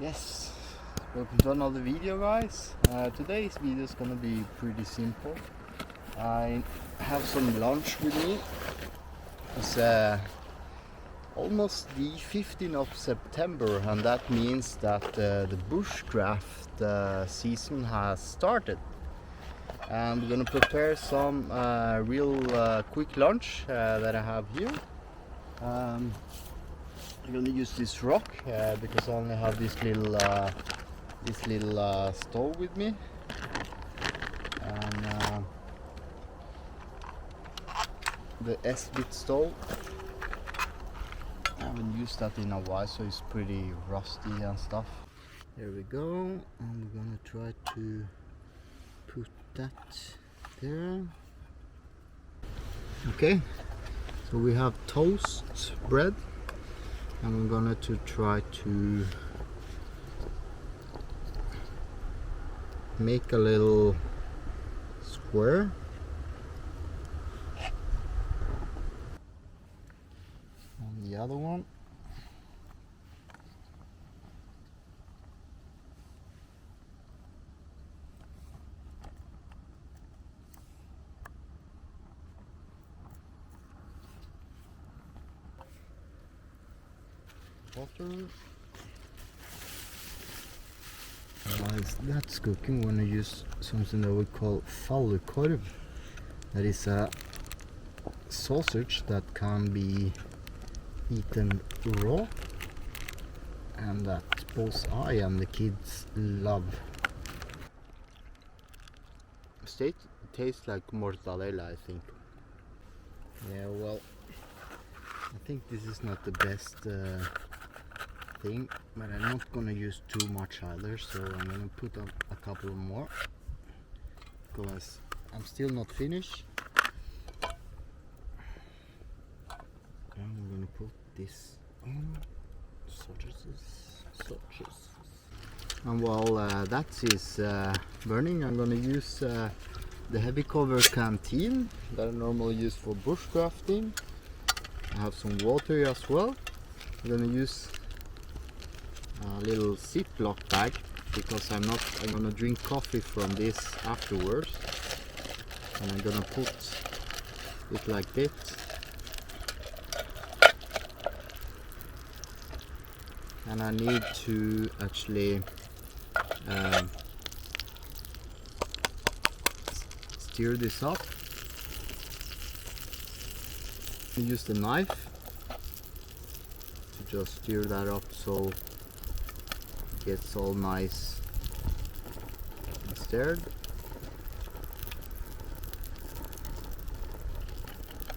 Yes, welcome to another video, guys. Today's video is gonna be pretty simple. I have some lunch with me. It's almost the 15th of September, and that means that the bushcraft season has started. And we're gonna prepare some real quick lunch that I have here. I'm gonna use this rock because I only have this little stove with me, and the S-bit stove. I haven't used that in a while, so it's pretty rusty and stuff. There we go, and we're gonna try to put that there. Okay, so we have toast bread. And I'm gonna try to make a little square. On the other one. Butter. While that's cooking, we're gonna use something that we call falukorv. That is a sausage that can be eaten raw, and that both I and the kids love. It tastes like mortadella, I think. Yeah, well, I think this is not the best thing, but I'm not gonna use too much either, so I'm gonna put up a couple more because I'm still not finished. And I'm gonna put this on sausages. And while that is burning, I'm gonna use the heavy cover canteen that I normally use for bushcrafting. I have some water here as well. I'm gonna use a little Ziploc bag because I'm gonna drink coffee from this afterwards, and I'm gonna put it like this. And I need to actually stir this up. Use the knife to just stir that up so it gets all nice and stirred.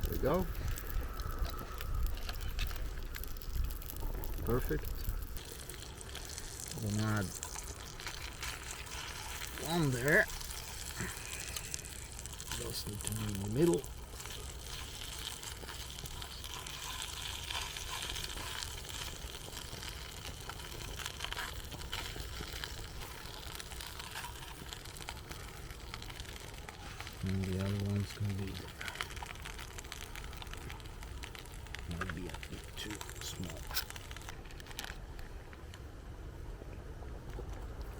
There we go. Perfect. I'm gonna add one there. Just need to be in the middle. And the other one's gonna be there. Might be a bit too small.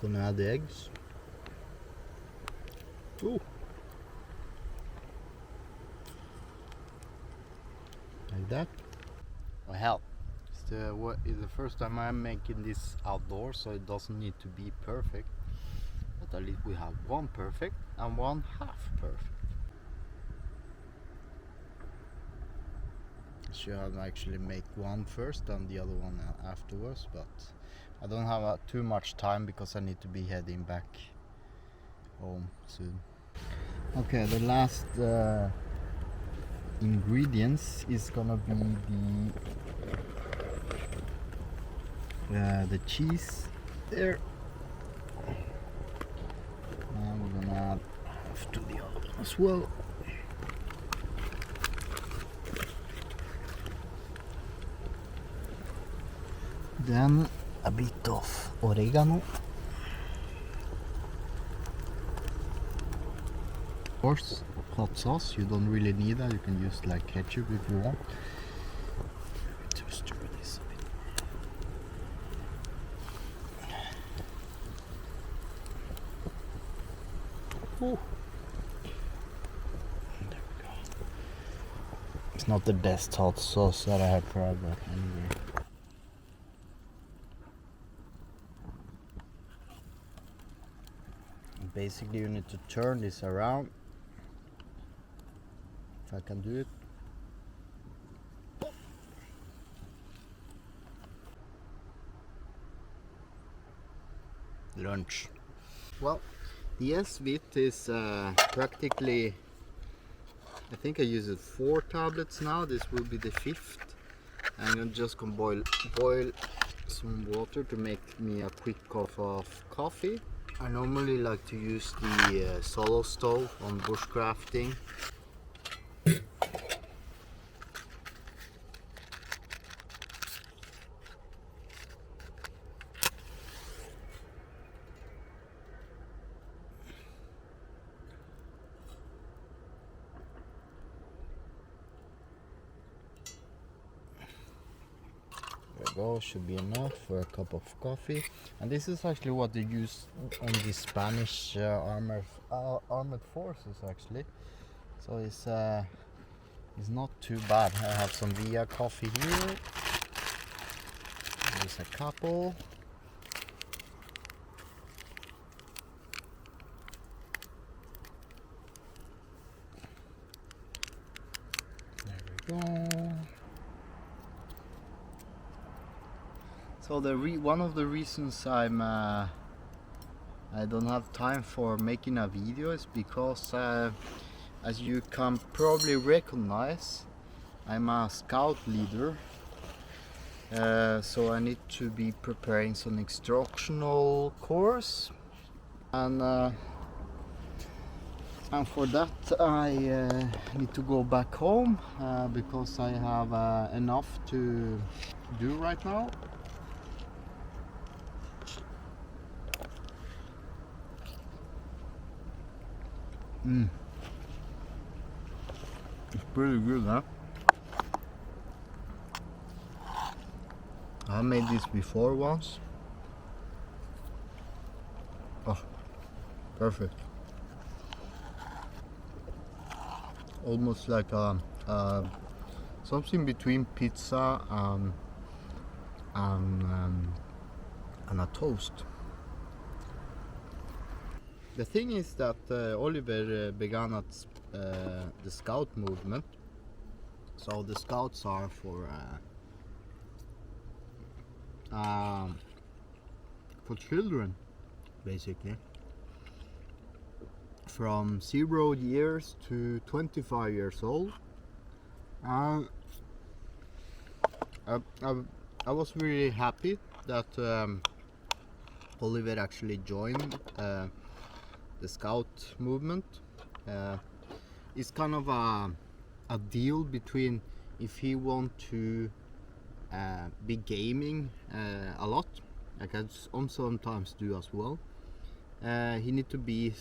Gonna add the eggs. Ooh. Like that. Oh hell. It's the first time I'm making this outdoors, so it doesn't need to be perfect. But at least we have one perfect and one half perfect. Should have actually make one first and the other one afterwards, but I don't have too much time because I need to be heading back home soon. Okay, the last ingredients is gonna be the cheese there. And we're gonna add half to the other one as well. Then a bit of oregano. Of course, hot sauce, you don't really need that, you can use like ketchup if you want. To stir this a bit. Ooh. There we go. It's not the best hot sauce that I have tried, but anyway. Basically you need to turn this around, if I can do it. Lunch. Well, the S-Vit is practically, I think I use it 4 tablets now. This will be the 5th. I'm just gonna boil some water to make me a quick cup of coffee. I normally like to use the solo stove on bushcrafting. Go, should be enough for a cup of coffee. And this is actually what they use on the Spanish armored forces actually, so it's not too bad. I have some Via coffee here. There's a couple. There we go. So one of the reasons I don't have time for making a video is because as you can probably recognize, I'm a scout leader, so I need to be preparing some instructional course, and for that I need to go back home because I have enough to do right now. It's pretty good, huh? I made this before once. Oh, perfect. Almost like something between pizza and a toast. The thing is that Oliver began at the scout movement. So the scouts are for children, basically, from 0 years to 25 years old. I was really happy that Oliver actually joined the scout movement. It's kind of a deal between if he want to be gaming a lot, like I sometimes do as well. He need to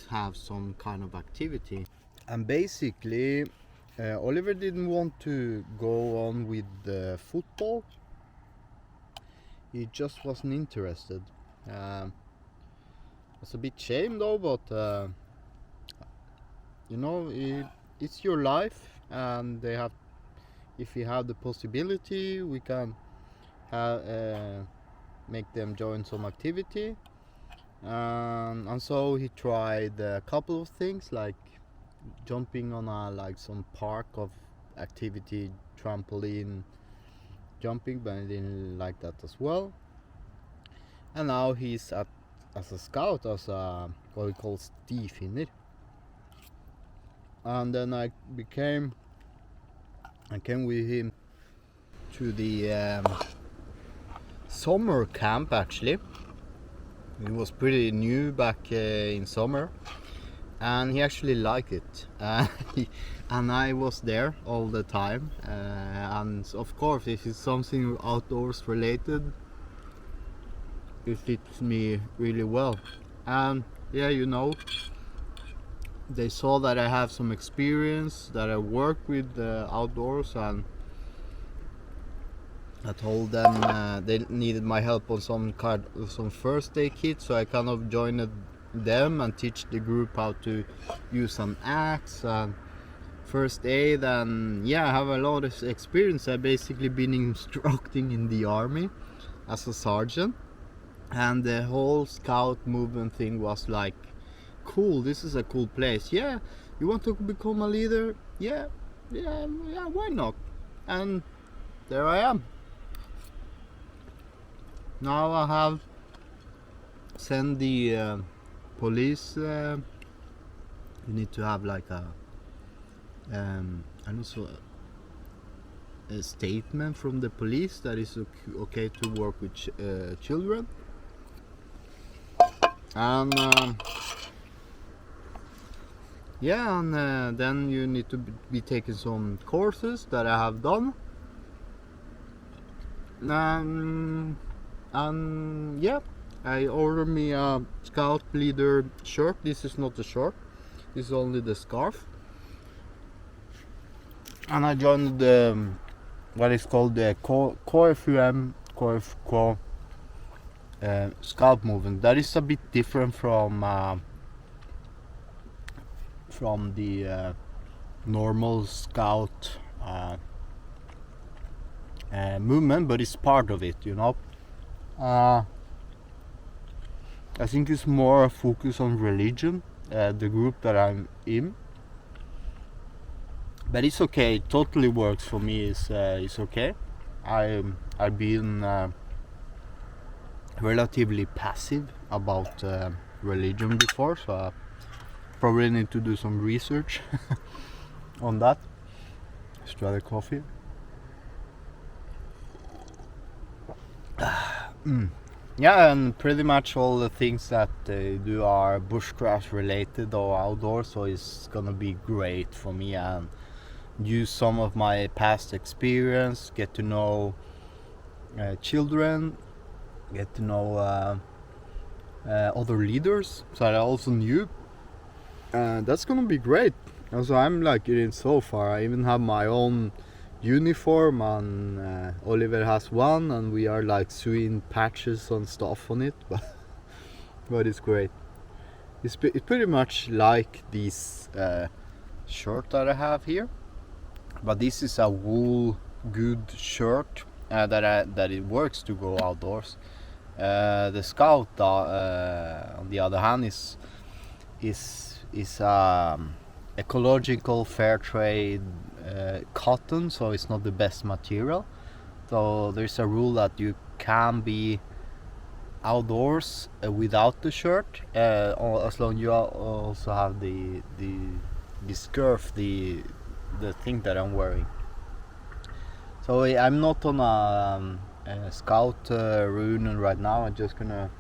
have some kind of activity, and basically Oliver didn't want to go on with the football. He just wasn't interested. It's a bit shame though, but you know, it's your life, and if you have the possibility, we can make them join some activity. And so he tried a couple of things, like jumping on some park of activity, trampoline jumping, but I didn't like that as well. And now he's as a scout, as what we call stifinner. And then I came with him to the summer camp. Actually, it was pretty new back in summer, and he actually liked it. And I was there all the time, and of course, if it's something outdoors related, it fits me really well. And yeah, you know, they saw that I have some experience, that I work with outdoors, and I told them they needed my help on some first aid kit, so I kind of joined them and teach the group how to use an axe and first aid, and yeah, I have a lot of experience. I've basically been instructing in the army as a sergeant, and the whole scout movement thing was like, cool, this is a cool place. Yeah, you want to become a leader? Yeah, why not? And there I am. Now I have sent the police. You need to have like a and also a statement from the police that is okay to work with children, and yeah, and then you need to be taking some courses that I have done, and yeah, I ordered me a scout leader shirt. This is not the shirt, this is only the scarf. And I joined the what is called the KFUM scout movement. That is a bit different from the normal scout movement, but it's part of it, you know. I think it's more a focus on religion, the group that I'm in. But it's okay. It totally works for me. It's okay. I've been relatively passive about religion before, so I probably need to do some research on that. Let's try the coffee. Yeah, and pretty much all the things that they do are bushcraft related or outdoors, so it's gonna be great for me and use some of my past experience, get to know children, get to know other leaders that I also knew. That's gonna be great. Also, I'm like it so far. I even have my own uniform, and Oliver has one, and we are like sewing patches and stuff on it, but it's great. It's pretty much like this shirt that I have here, but this is a wool good shirt that it works to go outdoors. The scout on the other hand is ecological fair trade cotton, so it's not the best material. So there's a rule that you can be outdoors without the shirt, as long as you also have the scarf, the thing that I'm wearing. So I'm not on a scout reunion right now. I'm just gonna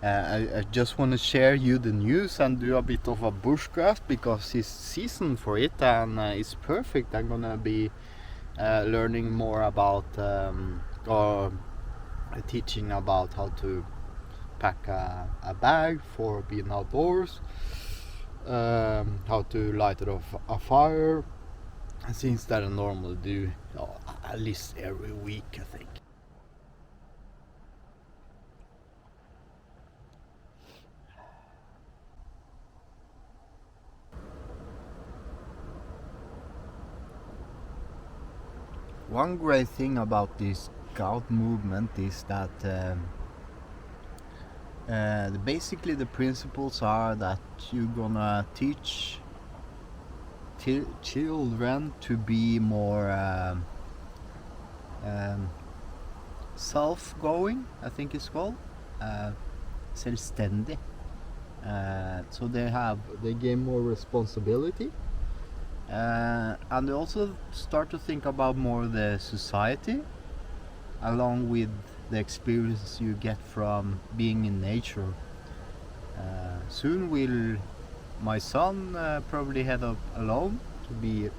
I just want to share you the news and do a bit of a bushcraft because it's season for it, and it's perfect. I'm gonna be learning more about or teaching about how to pack a bag for being outdoors, how to light it off a fire, and things that I normally do at least every week, I think. One great thing about this scout movement is that basically the principles are that you're gonna teach children to be more self-going, I think it's called, selvstendig. So they gain more responsibility. And they also start to think about more the society, along with the experience you get from being in nature. Soon will my son probably head up alone to be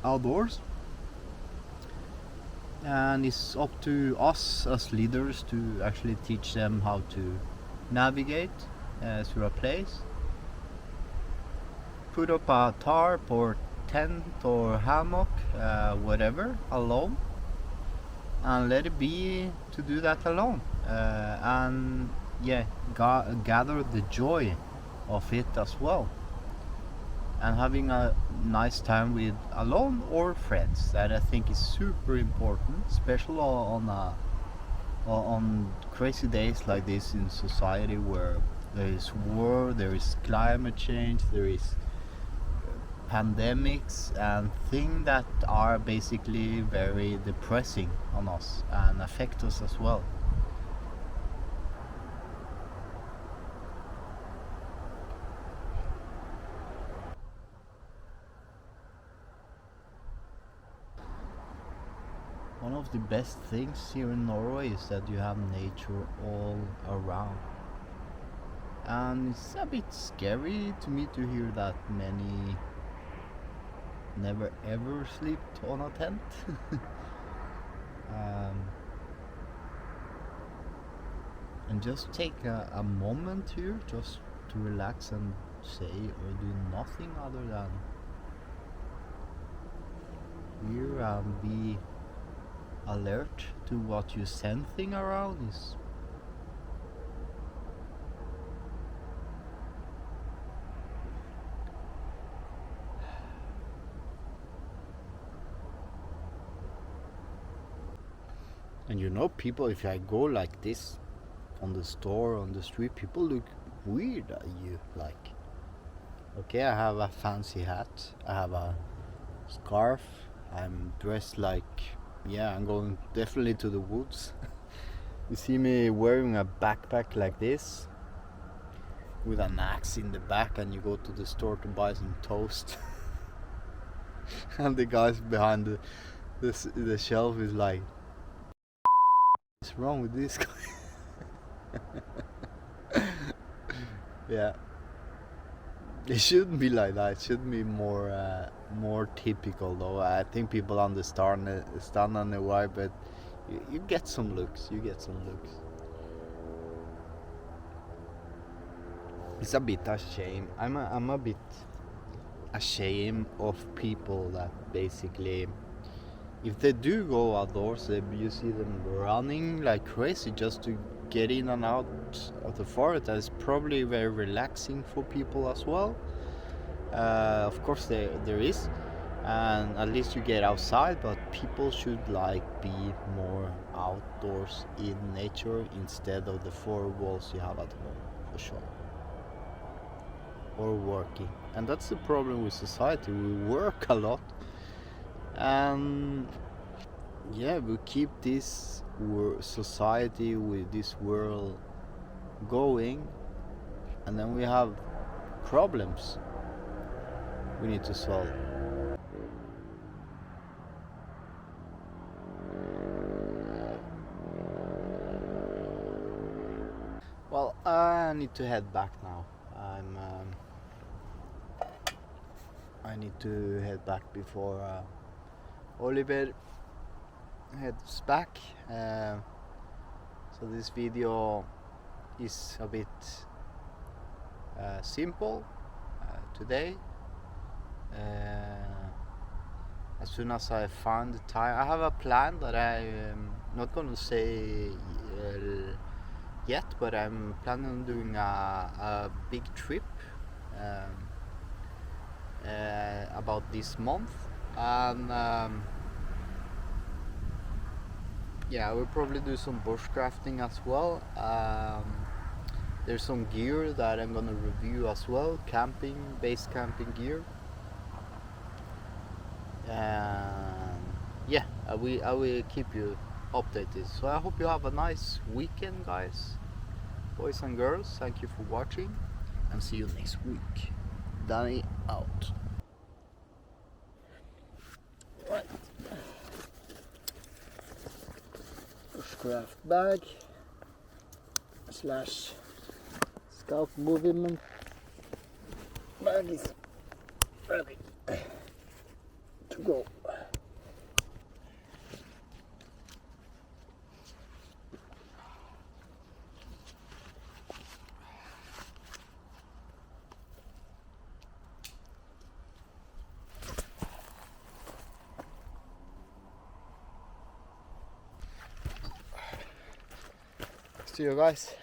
outdoors, and it's up to us as leaders to actually teach them how to navigate through a place, put up a tarp or tent or hammock, whatever, alone, and let it be to do that alone, and yeah, gather the joy of it as well, and having a nice time with alone or friends. That I think is super important, especially on crazy days like this in society, where there is war, there is climate change, there is pandemics and things that are basically very depressing on us and affect us as well. One of the best things here in Norway is that you have nature all around. And it's a bit scary to me to hear that many never ever slept on a tent. And just take a moment here just to relax and say or do nothing other than here and be alert to what you sensing around is. And you know, people, if I go like this on the store, on the street, people look weird at you. Like, okay, I have a fancy hat, I have a scarf, I'm dressed like, yeah, I'm going definitely to the woods. You see me wearing a backpack like this with an axe in the back, and you go to the store to buy some toast. And the guys behind the shelf is like, what's wrong with this guy? Yeah, it shouldn't be like that. It should be more typical, though. I think people understand on the why, but you get some looks. You get some looks. It's a bit a shame. I'm a bit ashamed of people that basically, if they do go outdoors, you see them running like crazy just to get in and out of the forest. That's probably very relaxing for people as well. Of course there is, and at least you get outside, but people should like be more outdoors in nature instead of the four walls you have at home, for sure, or working. And that's the problem with society. We work a lot, and yeah, we keep this society with this world going, and then we have problems we need to solve. Well, I need to head back now. I need to head back before Oliver heads back. So this video is a bit simple today. As soon as I find the time, I have a plan that I'm not going to say yet, but I'm planning on doing a big trip about this month, and yeah, I will probably do some bushcrafting as well. There's some gear that I'm gonna review as well, base camping gear. Yeah, I will keep you updated. So I hope you have a nice weekend, guys, boys and girls. Thank you for watching, and see you next week. Danny out. Right. Bushcraft bag / scout movement bag is ready to go. See you guys.